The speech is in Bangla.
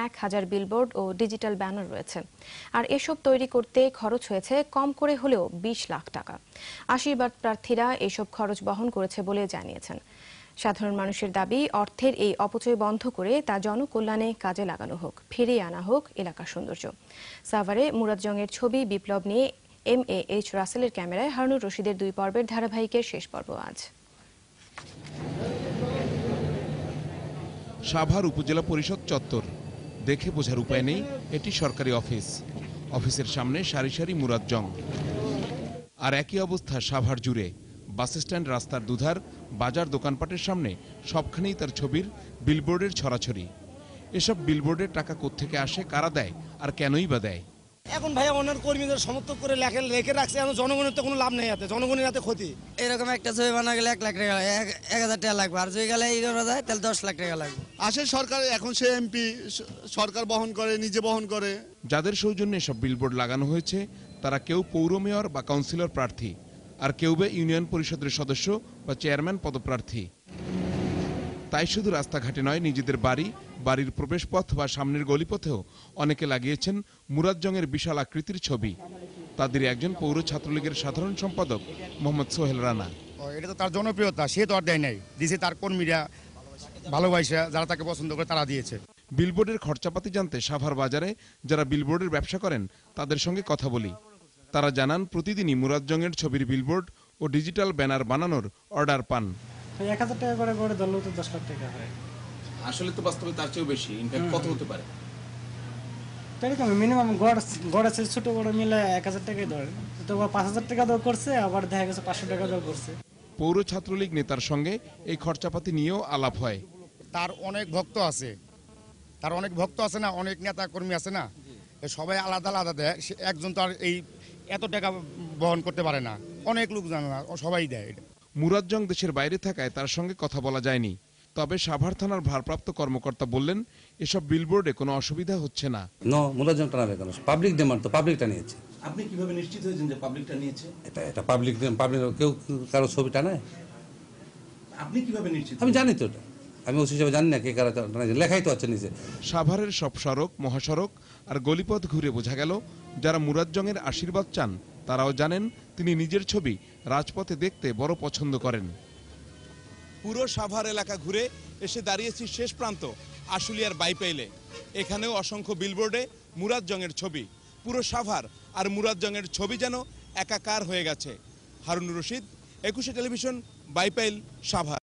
1000 বিলবোর্ড ও ডিজিটাল ব্যানার রয়েছে। আর এসব তৈরি করতে খরচ হয়েছে কম করে হলেও 20 লাখ টাকা। আশীর্বাদ প্রার্থীরা এসব খরচ বহন করেছে বলে জানিয়েছেন। সাধারণ মানুষের দাবি, অর্থের এই অপচয় বন্ধ করে তা জনকল্যাণে কাজে লাগানো হোক, ফিরিয়ে আনা হোক এলাকার সৌন্দর্য। সাভারে মুরাদ জংয়ের ছবি বিপ্লব নিয়ে MAH রাসেলের ক্যামেরায় হারুনুর রশিদের 2 পর্বের ধারাবাহিকের শেষ পর্ব আজ। সাভার উপজেলা পরিষদ চত্বর দেখে বোঝার উপায় নেই, এটি সরকারি অফিস। অফিসের সামনে সারি সারি মুরাদ জং। আর একই অবস্থা সাভার জুড়ে। বাস স্ট্যান্ড, রাস্তার দুধার, বাজার, দোকানপাটের সামনে সবখানেই তার ছবির বিলবোর্ডের ছড়াছড়ি। এসব বিলবোর্ডের টাকা কোত্থেকে আসে, কারা দেয় আর কেনই বা দেয়? এখন ভাইয়া অন্যান্য কর্মীদের সমর্থন করে রেখে রাখছে, এখন জনগণের তো কোনো লাভ নেই, হাতে জনগণের হাতে ক্ষতি। এরকম একটা ছবি বানা গেলে 1 লাখ টাকা, 1000 টাকা লাগবে, আর যদি গেলে 11 যায় তাহলে 10 লাখ টাকা লাগবে। আসে সরকার, এখন সে এমপি, সরকার বহন করে, নিজে বহন করে। যাদের সৌজন্যে সব বিলবোর্ড লাগানো হয়েছে তারা কেউ পৌর মেয়র বা কাউন্সিলর প্রার্থী, আর কেউ বা ইউনিয়ন পরিষদের সদস্য বা চেয়ারম্যান পদপ্রার্থী। তাই শুধু রাস্তাঘাটে নয়, নিজেদের বাড়ির প্রবেশপথ বা সামনের গলিপথেও অনেকে লাগিয়েছেন মুরাদ জংয়ের বিশাল আকৃতির ছবি। তাদের একজন পৌর ছাত্রলীগের সাধারণ সম্পাদক মোহাম্মদ সোহেল রানা। এটা তো তার জনপ্রিয়তা, সে তো আর দেয় নাই, দিয়েছে তার কর্মীরা, ভালোবাসা যারা তাকে পছন্দ করে তারা দিয়েছে। বিলবোর্ডের খরচাপাতি জানতে সাভার বাজারে যারা বিলবোর্ডের ব্যবসা করেন তাদের সঙ্গে কথা বলি। তারা জানান, প্রতিদিনই মুরাদ জংয়ের ছবির বিলবোর্ড ও ডিজিটাল ব্যানার বানানোর অর্ডার পান। 1000 টাকা করে করে ধরলেও তো 10 লাখ টাকা হয়। আসলে তো বাস্তবে তার চেয়েও বেশি, ইনফ্যাক্ট কত হতে পারে? এরকম মিনিমাম গড় আছে, ছোট বড় মিলে 1000 টাকাই ধরে, তো 5000 টাকা দাও করছে, আবার দেখা গেছে 500 টাকা দাও করছে। পৌর ছাত্রলীগ নেতার সঙ্গে এই খরচাপাতি নিয়েও আলাপ হয়। তার অনেক ভক্ত আছে, না, অনেক নেতা কর্মী আছে না, সবাই আলাদা আলাদা দেয়। একজন তো আর এই এত টাকা বহন করতে পারে না, অনেক লোক জানে না, সবাই দেয়। মুরাদ জং দেশের বাইরে থাকায় তার সঙ্গে কথা বলা যায়নি। তবে সাভার থানার ভারপ্রাপ্ত কর্মকর্তা বললেন, এসব বিলবোর্ডে কোনো অসুবিধা হচ্ছে না। মুরাদ জং টানাবে কেন? পাবলিক ডিমান্ড তো, পাবলিকটা নিয়েছে। আপনি কিভাবে নিশ্চিত হয়েছেন যে পাবলিকটা নিয়েছে? এটা পাবলিক, কেউ কারো ছবি টানায়? আপনি কিভাবে নিশ্চিত? আমি জানি তো, আমি ওসি হিসেবে জানি না কে কারা টানায়, লেখাই তো আছে নিচে। সাভারের সব সড়ক, মহাসড়ক আর গলিপথ ঘুরে বোঝা গেল, যারা মুরাদ জংয়ের আশীর্বাদ চান তারাও জানেন তিনি নিজের ছবি রাজপথে দেখতে বড় পছন্দ করেন। পুরো সাভার এলাকা ঘুরে এসে দাঁড়িয়েছি শেষ প্রান্ত আশুলিয়ার বাইপাইলে। এখানেও অসংখ্য বিলবোর্ডে মুরাদ জংয়ের ছবি। পুরো সাভার আর মুরাদ জংয়ের ছবি যেন একাকার হয়ে গেছে। হারুনুর রশিদ, 21 টেলিভিশন, বাইপাইল, সাভার।